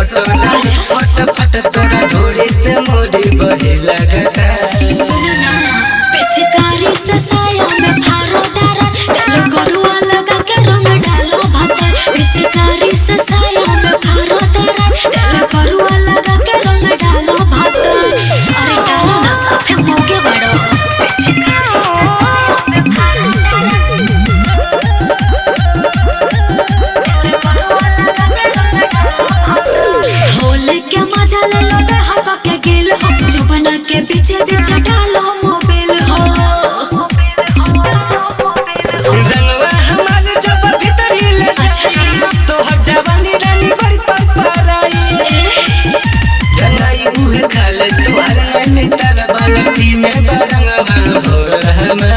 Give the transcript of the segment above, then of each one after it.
सोना फट फट तोरा ढोरी से मोरी बहे लगता। पिचकारी से साया में फारो डारा गल गरुआ लगा के रंग डालो भता। पिचकारी से साया में फारो डारा गल गरुआ लगा के रंग डालो भता। अरे डालो ना साथे मोगे बड़ो होले के मजा ले लो हक के गिल हो जुबना के पीछे पीछे डालो मोबिल हो। रंगवा हमारे जब भीतर ले जाई तोहर जवानी रानी बड़ी पपराई। रंगाई उहे खाले तोहर रानी तारा बाल्टी में बरंगवा भोर हमा।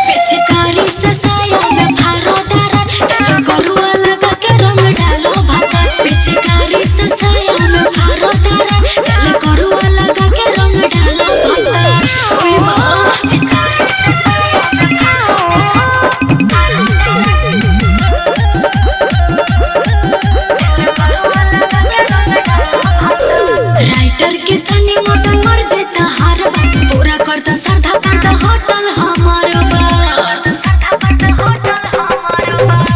पिचकारी से साया में फारो डारा गल गरुआ लगा के रंग डालो भता। पिचकारी से साया में फारो डारा गल गरुआ लगा के रंग डालो भता। ओए मां राइटर के तनी मत मर जेता हार पूरा करता सरधा करता होटल हमार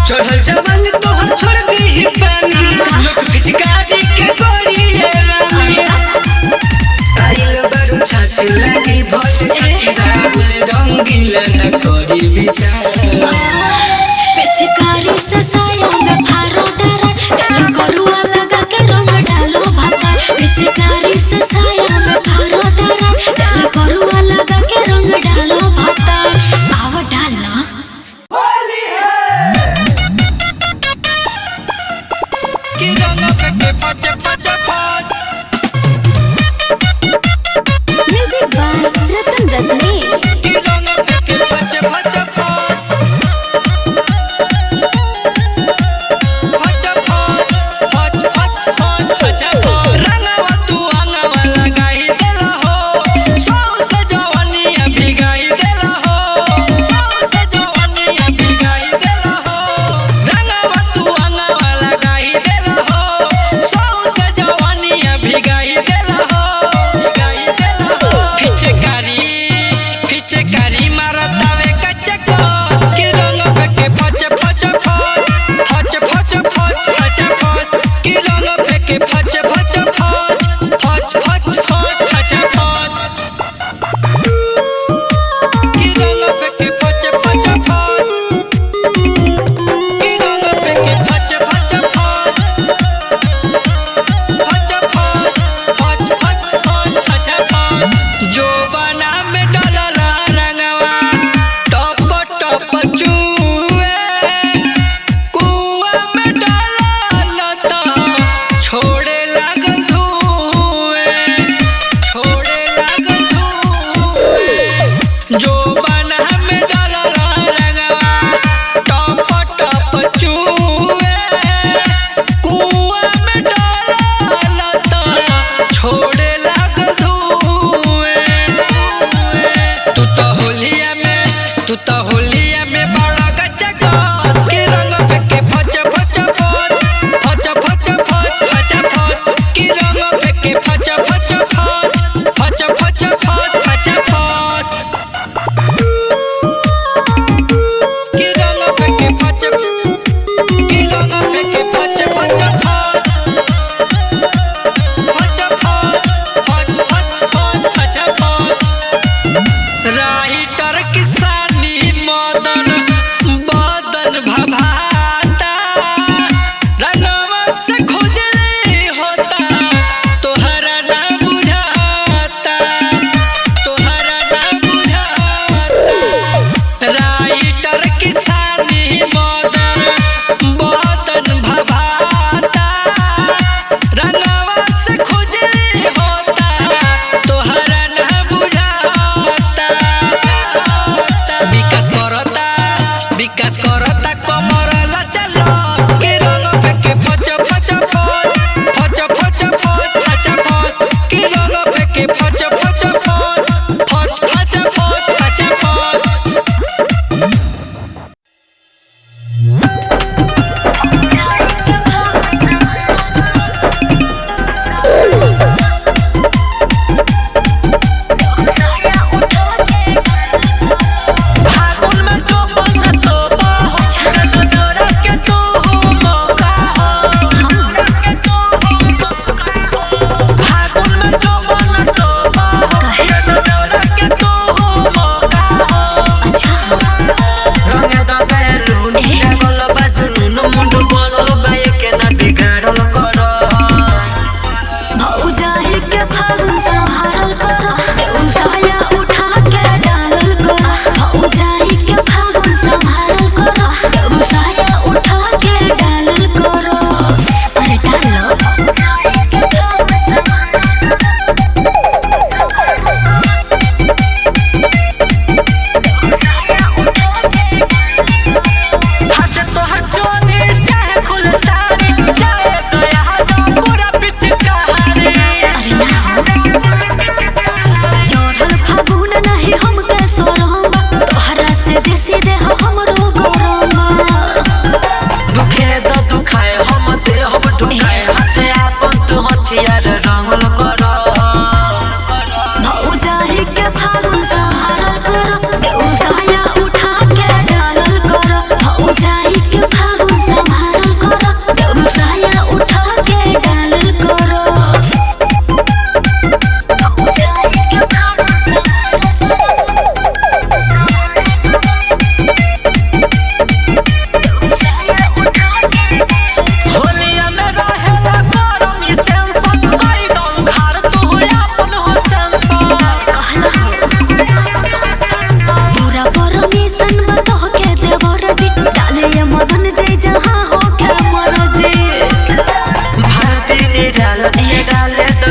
चढ़ल जवान तोहर छोड़ दी पानी लोग पिचकारी के गोरी है रानी। आइल बड़ू छाछ लागी भोले राहुल रंगीला न करी विचार। पिचकारी से साया में फारो डारा गल गरुआ लगा के रंग डालो भता। पिचकारी से साया में फारो डारा गल गरुआ लगा के रंग डालो भता। आवा डालना कि रंग के फच फच फच म्यूजिक बाय रतन रत्नेश। कि रंग के फच फच फच पिचकारी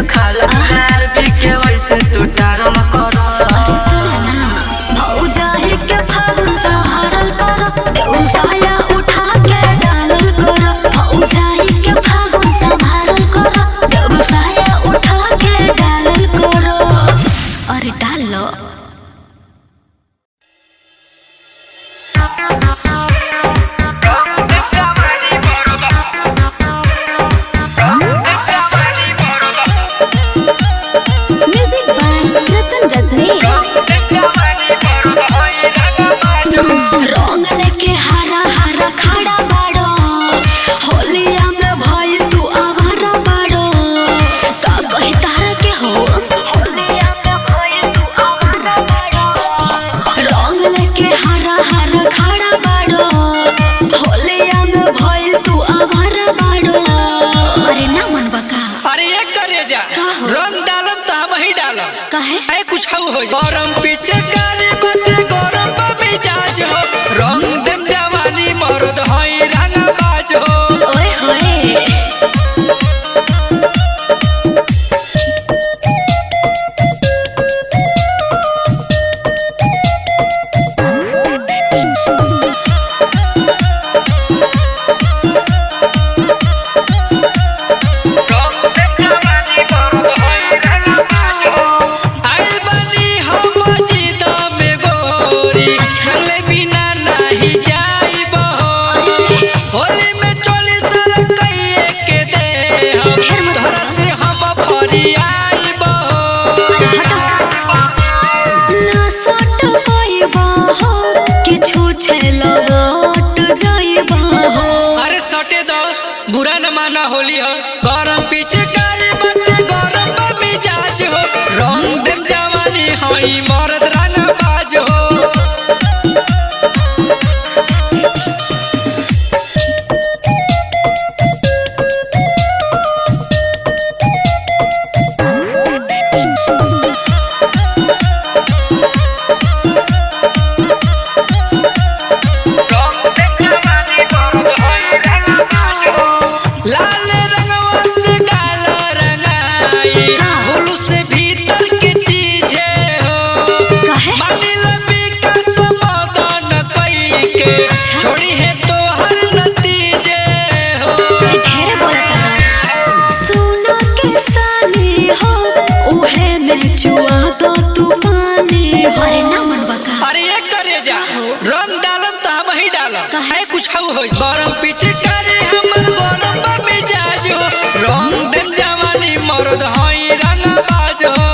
तो खाला नार भी के वैसे तू टारम कर। अरे सुना ना, भौजाई के फागुन सहारल कर, देउल साया उठा के डालल कर। भौजाई के फागुन सहारल कर, देउल साया उठा के डालल कर। अरे डाल लो। म्यूजिक बाय रतन रत्नेश। रंग लेके हरा हरा खड़ा बाड़ो, होलिया में भई तू आवारा बाड़ो। का कही तारा के हो, होलिया में भई तू आवारा बाड़ो। रंग लेके हरा हरा खड़ा बाड़ो, होलिया में भई तू आवारा बाड़ो। अरे ना मन बका। अरे एक करे जा रंग डालम तो हम ही डालम। काहे? ऐ कुछ हो गरम पीछे कारी बटे गरम मिजाज हो, रंग देम जवानी मर्द होई रंगबाज हो। ओए होए आइल बनी हम मस्जिदा में गोरी, चले बिना नहीं जाइब हो। होली में चोली सर कइए के दे हम, धरा से हम फरियाइब हो। ना सट पाइबा हो, किछु छेलो गोट जाइबा हो। अरे सटे दो बुरा न माना होली हो, गरम पीछे कारी बटे गरम मिजाज हो, रंग देम जवानी होई मर्द रंगबाज हो। लाल रंगवा से काला रंगाई, बुलू से भीतर की चीज हो। काहे? मानी लंबी का समाधान कई के, छोड़ी है तो हर नतीजे हो। ढेरे बोलता रहा। सुनो के साली हो, उहे में चुआ दो तू पानी हो। अरे ना मन बका। अरे एक करे जा रंग डालम तो हम ही डालम। काहे? ऐ कुछ हो गरम पीछे करे हमर गरम मिजाज हो, रंग देम जवानी मर्द होई रंगबाज हो।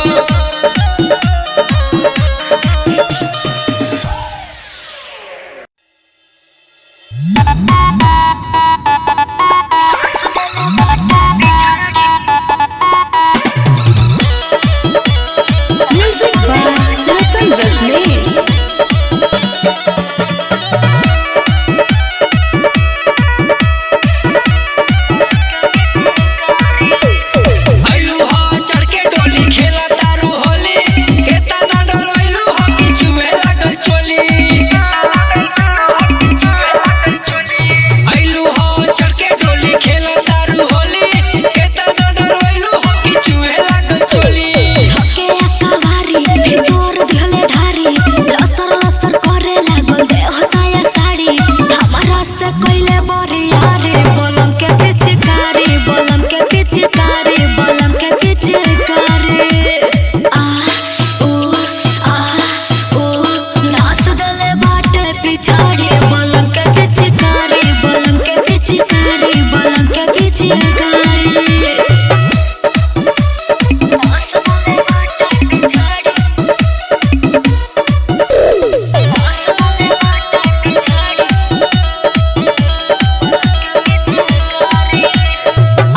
म्यूजिक बाय रतन रत्नेश। आइलू हो चढ़ के डोली खेला तारू होली, केतना डरवैलू हो कि चुहे लागल चोली। आइलू हो चढ़ के डोली खेला तारू होली, केतना डरवैलू हो कि चुहे लागल चोली। के अकबारी भीतर धले धारी, लसर लसर करे लागल देह साया साड़ी। हमारा से कोइले बरियारी, बलम के पिचकारी, बलम के पिचकारी, बलम के पिचकारी। आ ओ नाच दले बाटे पिछाड़ी, बलम के पिचकारी, बलम के पिचकारी, बलम के पिचकारी।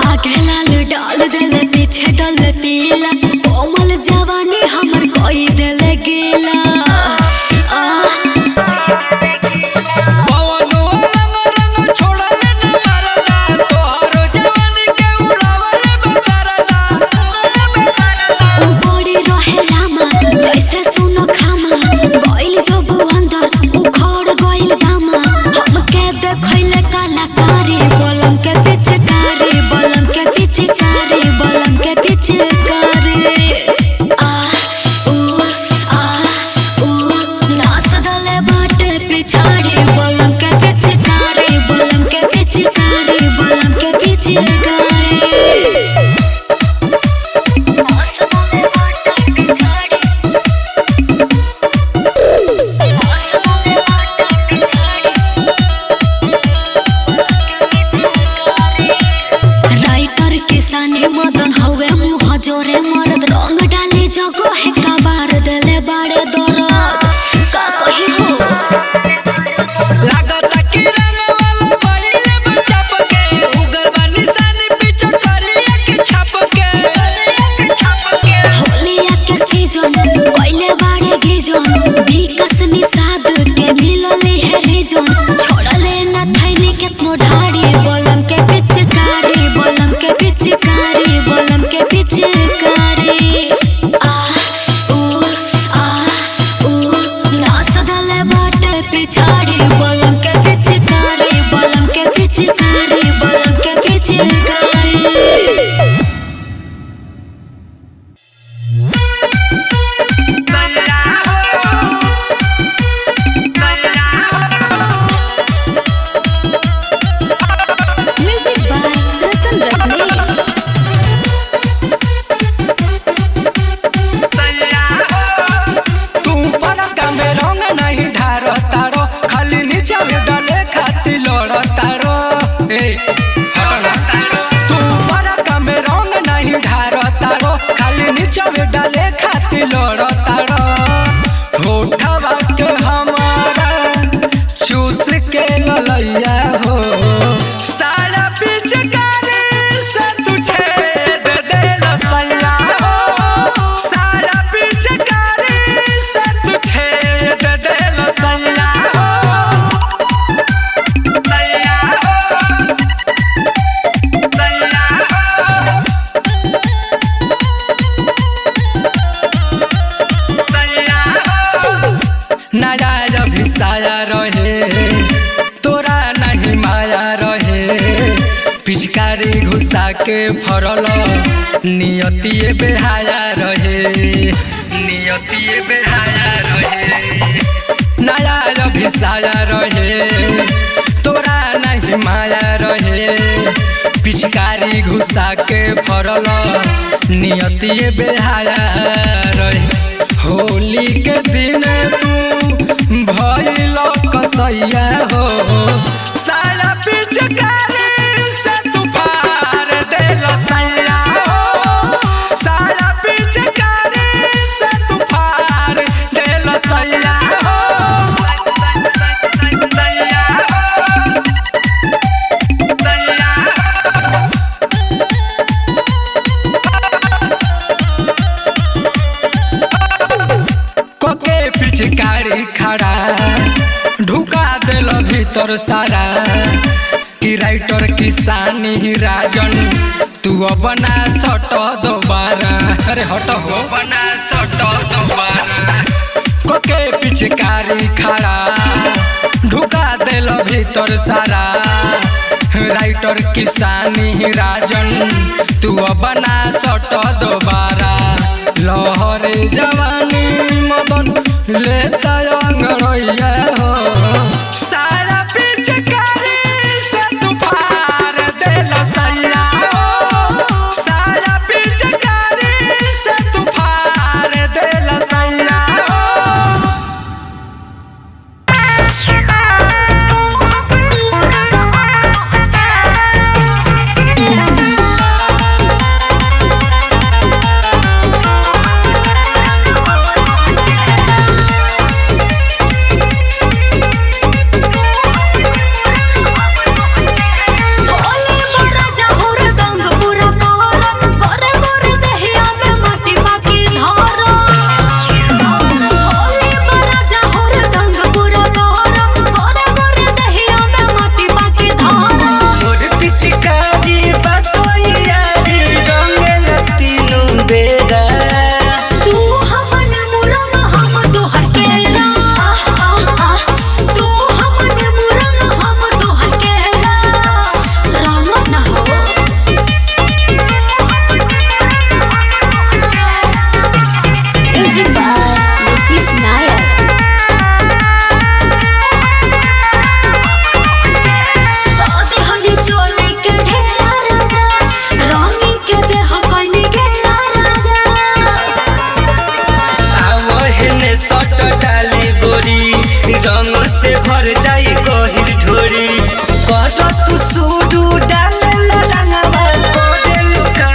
आगे लाल डाल देले, पीछे डाल पीला, कोमल जवानी हमर कोई देले गीला। पवनो रंग रंग छोड़ले न मरदा, तोहरो जवानी के उड़ावले बकरदा। ओ बड़ी रहे रामा, जैसे सुनो खामा, गइल जब अंदर उखड़ गइल दामा। हमके देखैले कलाकारी, बलम के पिचकारी, बलम के पिचकारी, बलम के पिचकारी। जाने मदन हवे मुँह जोरे मर्द रंग डाले जगो है कबार देले बाड़े दरद का कही हो लागता कि रंग वाला पहिले बचाप के उगर बनी सन पीछे करिया के छाप के होलिया के सीजन कोइले बाड़े गिजन विकास निषाद के मिलले है रिजन छोड़ले ना थैली केतनो ढाड़ी बोलम के पिचकारी बोलम के पिचकारी बोलम के पिचकारी आ ऊ नाच दले बाटे पिछाड़ी बोलम के पिचकारी बोलम के पिचकारी बोलम के पिचकारी Music by Ratan Ratnesh. तू पर कमे रंग नहीं ढारो तारो खाली नीचे डाले खाती लड़ तारो तू पर कमे रंग नहीं ढारो तारो खाली नीचे डाले खाती लड़ तारो होठवा के हमारा चूस के ललैया हो सारा पिचकारी से तू छेद दे लसैया हो सारा पिचकारी से तू छेद दे लसैया हो सैया हो सैया हो सैया हो नया जब साया रहे तोरा नहीं माया रहे पिचकारी घुसा के फरल नियतिए बेहाया रहे नियतिए बेहाया रहे नया जब साया रहे तोरा नहीं माया रहे पिचकारी घुसा के फरल नियतिए बेहाया रहे होली के दिन तू भइल कसैया हो सारा पिचकारी से तू पार दे लसैया हो सारा पिचकारी से तू पार दे लसैया हो सैया हो सैया कोके पिचकारी खड़ा ढुका दिल भीतर सारा कि राइटर किसानी राजन तू बना सट दोबारा अरे हट हो बना सट दोबारा कोके पिचकारी खड़ा ढुका दिल भीतर सारा राइटर किसानी राजन तू बना सट दोबारा लहरे जवानी मदन लेता अंगड़ैया हो सारा पिचकारी से तू पार दे लसैया हो सारा पिचकारी से तू पार दे लसैया हो रंग से भर जाई गहिर ढोरी कत तू सूडू डाल रंगवा कोडे लुका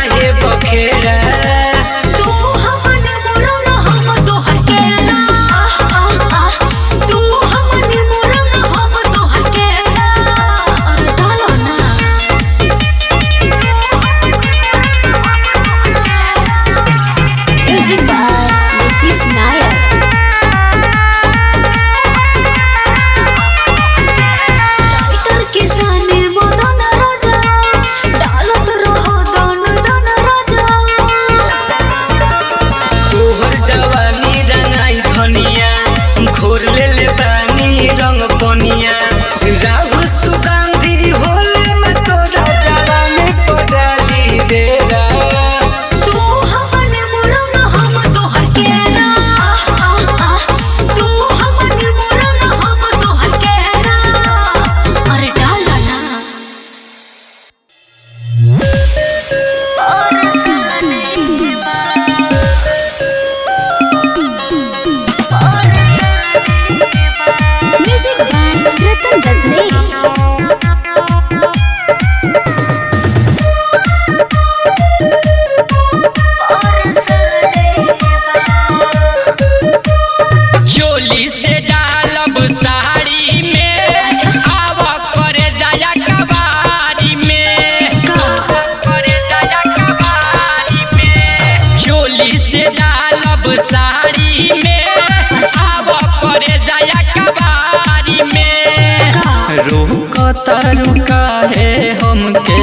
तारू काहे हमके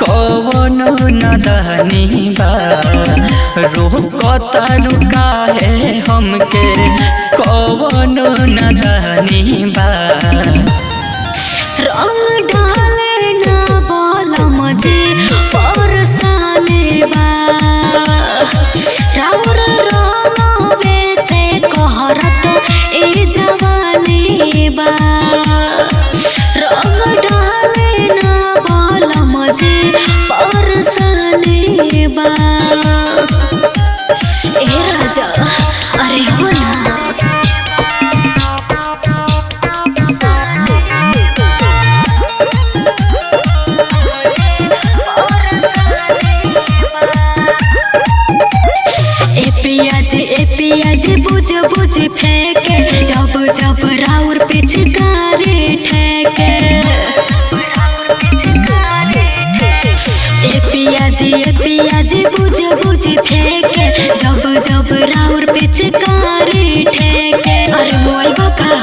कौन नदानी बा रोक तारू काहे हमके कौन नदानी बा रंग डाले ना बोला मुझे परसाने बा राउर रोवे से कहरत ए जवानी बा रंग डाले ना बोला मुझे परसाने बा ए राजा अरे हो ना ए पियाज बुझ बुझ फेंके जब जब राउर पिचकारी ठेके ए पियाज बुझ बुझ फेंके जब जब राउर पिचकारी ठेके अरे मोई बका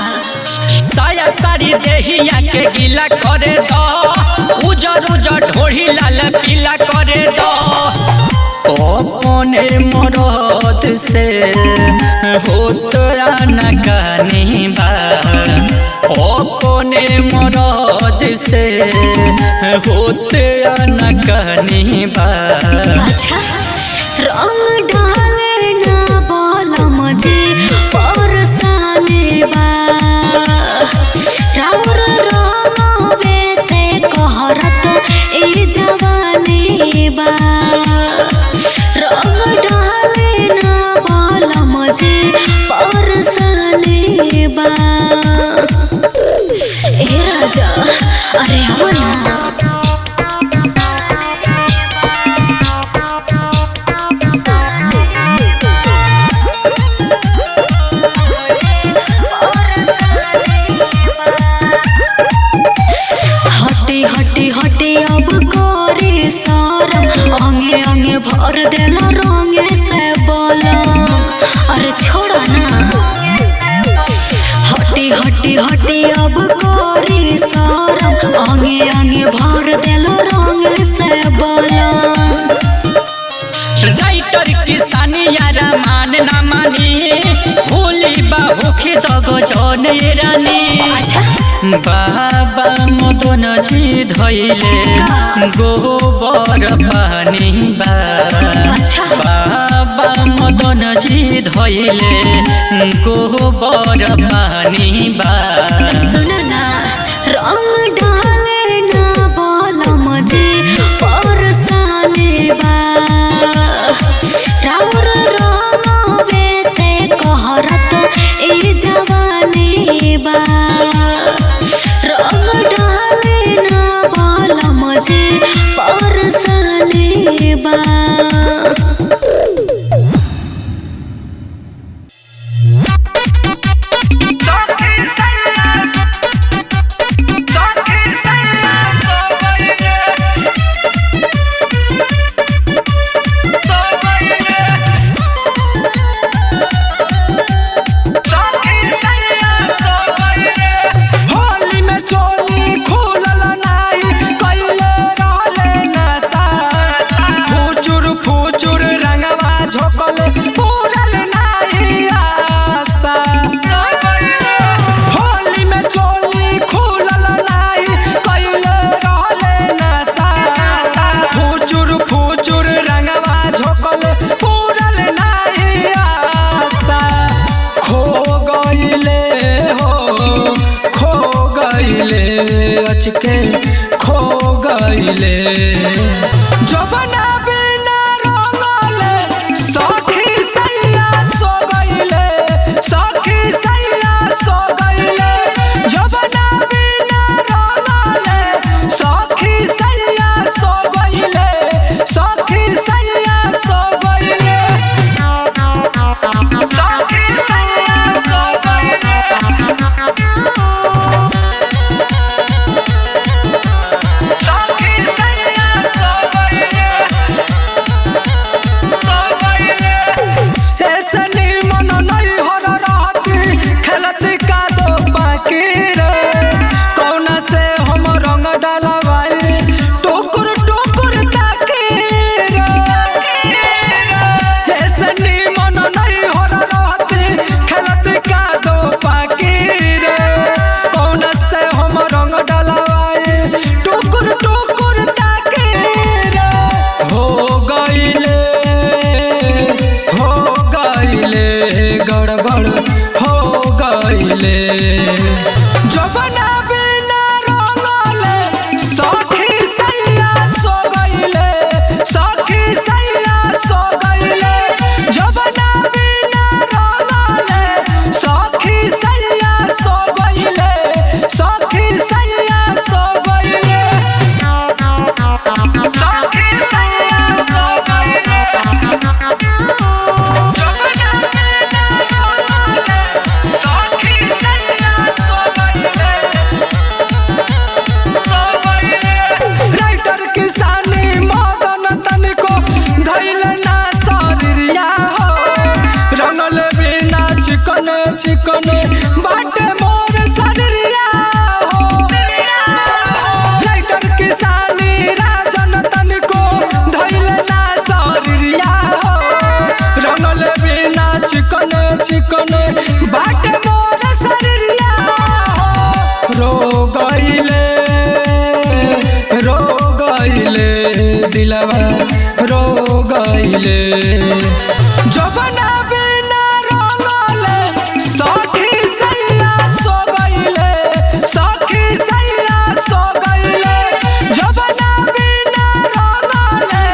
साया सारी देहिया के गीला करे दो उजर उजर ढोढ़ी लाल पीला करे दो अपने मरद से होत आना कहानी बा अपने मरद से होत आना कहानी बा अच्छा रंग डाले ना बोला मुझे परसाने बा राउर रोवे से कहरत ए जवानी बा रंग डाले ना बोला मुझे परसाने बा ए राजा अरे हो ना हटे अब करे सारम अंगे अंगे भर देला रंगे से बोला अरे छोड़ा ना हटे अब करे सारम अंगे अंगे भर देला रंगे से बोला राइटर किसानी यारा मान ना मानी भूली बाहुखी तगो जने रानी बाबा मदन जी धैले गोबर पानी बा बाबा मदन जी धैले गोबर पानी बा सुनना रंग डाले ना बोला मुझे परसाने बा राउर रोवे से कहरत ए जवानी बा रंग डाले ना बोला मुझे परसाने बा के खो गईले जबना बिना रोले सखी सैया सो गईले सखी सैया सो गईले जबना बिना रोले सखी सैया सो गईले सखी सैया सो गईले सखी सैया सो गईले गइले जबना बिना रोले सखी सैया सो गइले सखी सैया सो गइले जबना बिना रोले सखी सैया सो गइले सखी सैया सो गइले सखी सैया सो गइले राइटर किसानी मदन तनिको धैल ना शरीरिया हो रंगल बिना चिकन चिकन बाटे मोर शरीरिया हो राइटर किसानी राजन तनिको धैल ना शरीरिया हो रंगल बिना चिकन चिकन बाटे मोर शरीरिया रो गइले दिलवा रो गइले जबना बिना रोले सखी सैया सो गइले सखी सैया सो गइले जबना बिना रोले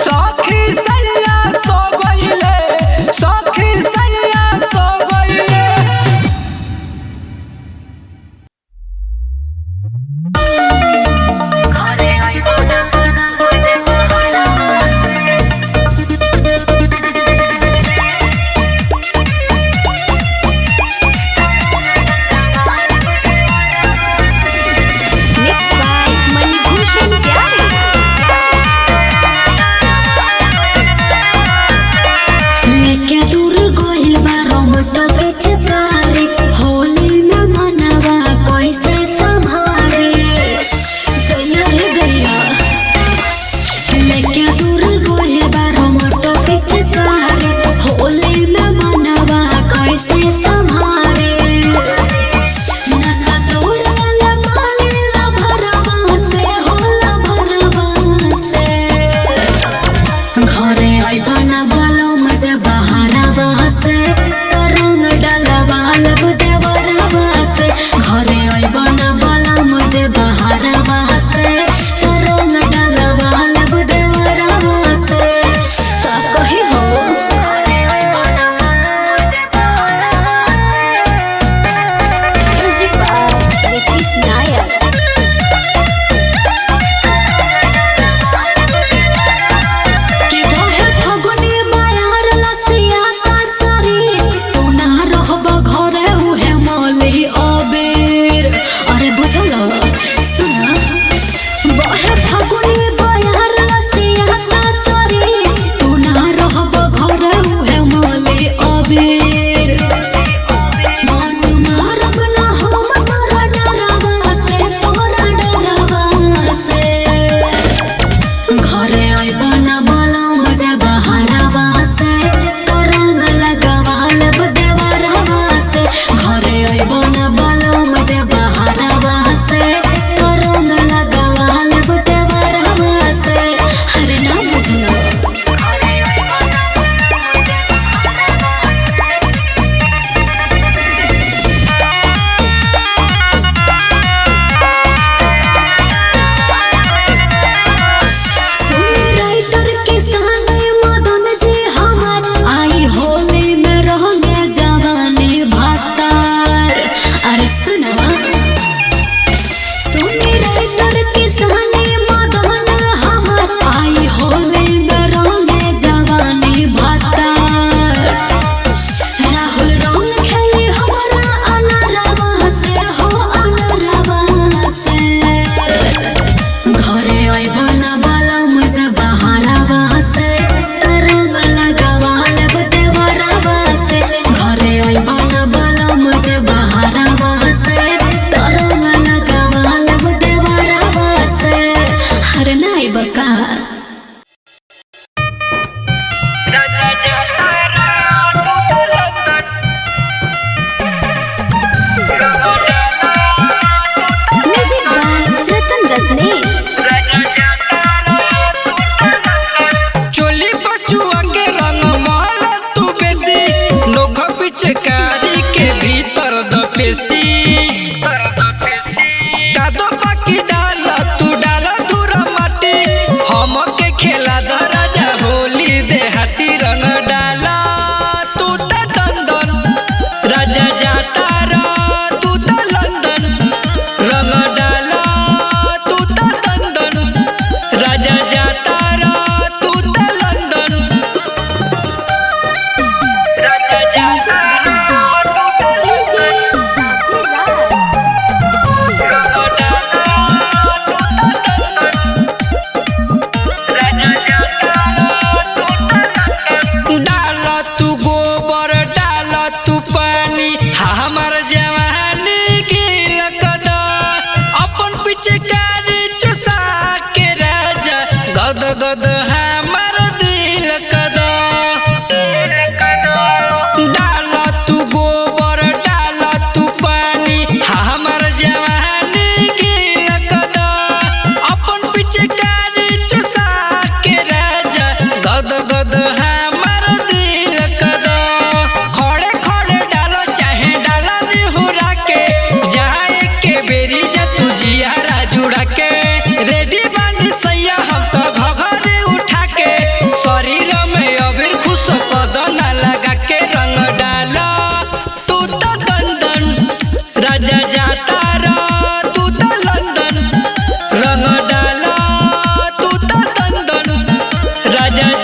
सखी सैया सो गइले सखी सैया सो गइले फगुनी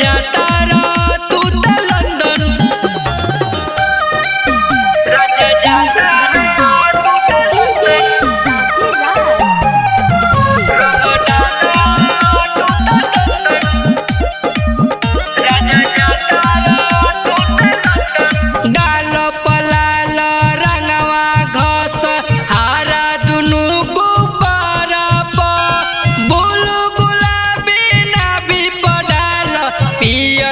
जाता रो तू तो लंदन राजा जाता रो तू तो लंदन रंग डाला तू तो लंदन राजा जाता रो तू तो लंदन गाल पलाल रंगवा घस हारा दुनु गुब्बारा प बुलु गुलाबी नाभी पडाल पियर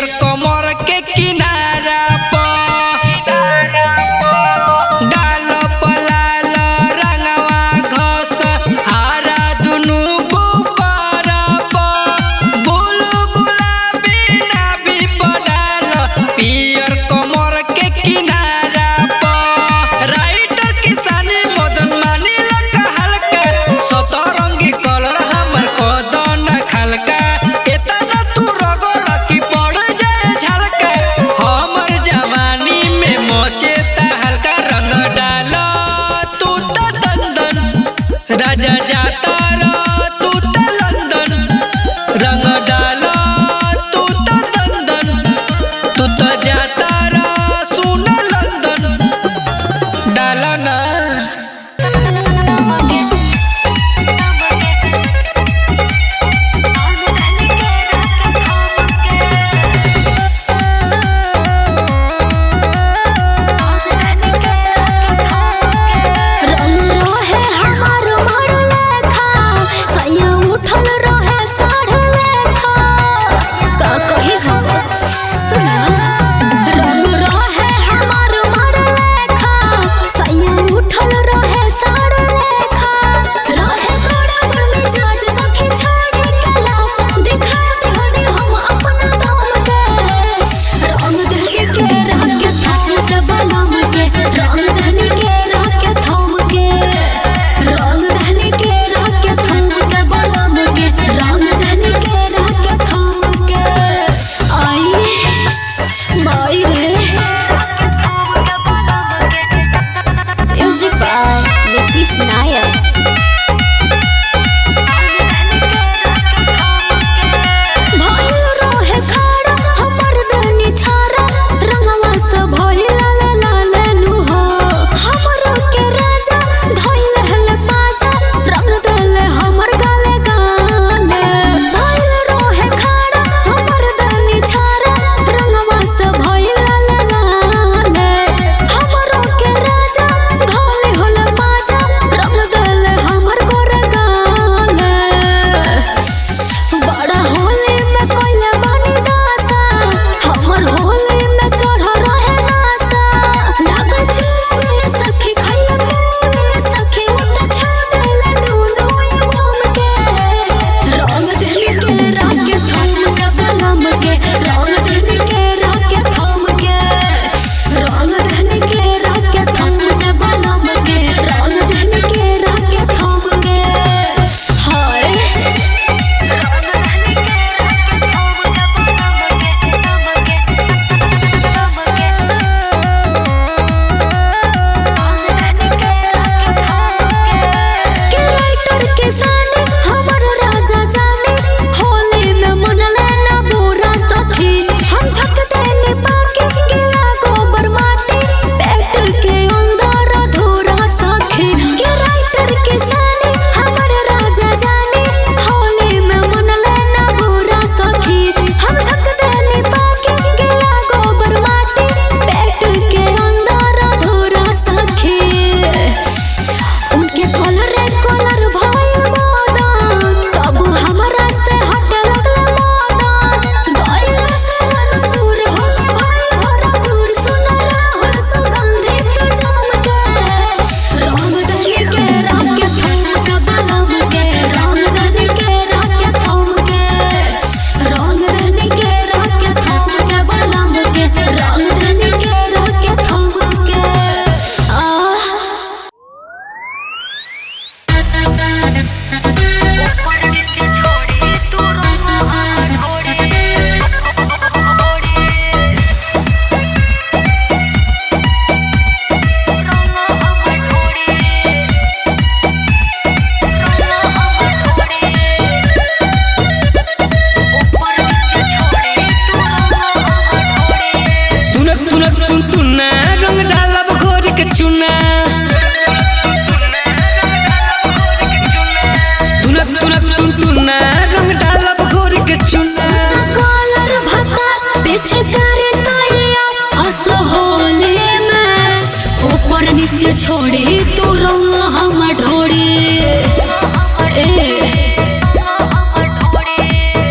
पिचकारी तैया असहोले में ऊपर नीचे छोड़ी तू रंग हम ढोड़ी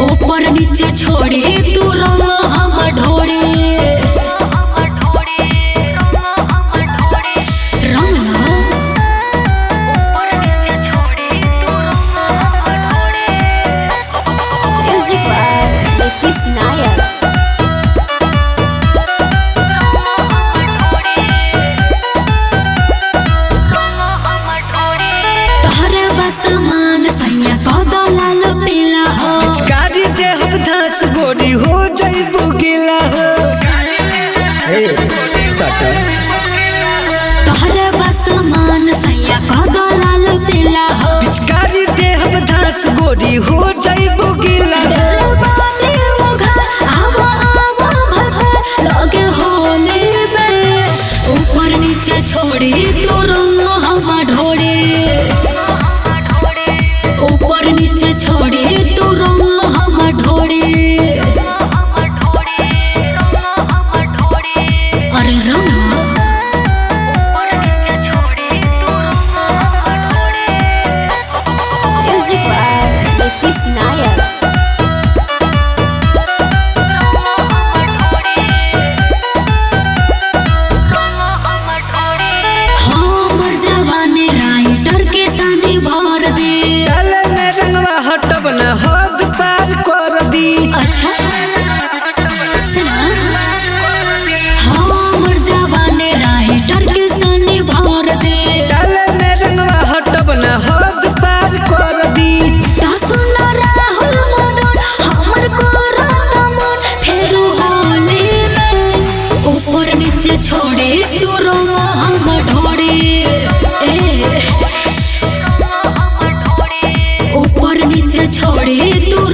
ऊपर नीचे छोड़ी तू रंग हम ढोड़ी Music by Nitish Nayak. तोहरे बसमान सैया कदो लाल पीला हो पिचकारी दे हम धास गोरी हो जइबू गिला हो सटा तोहरे बसमान सैया कदो लाल पीला हो पिचकारी दे हम धास गोरी हो जइबू गिला हो ऊपर नीचे छोड़ी तू रंग हम ढोड़ी ऊपर नीचे छोड़ी तू रंग हम ढोड़ी अरे रंग Music by Nitish Nayak. हमर जवानी राइटर के सानी भर दे डाले में रंगवा हटब न हद पार कर दी अच्छा सुना हमर जवानी राइटर के सानी भर दे डाले में रंगवा हटब न हद पार कर दी ता सुन राहुल मदन हमर को रतमन फेर होले में ऊपर नीचे छोड़े तू रंग हम ढोड़े ऊपर नीचे छोड़े तू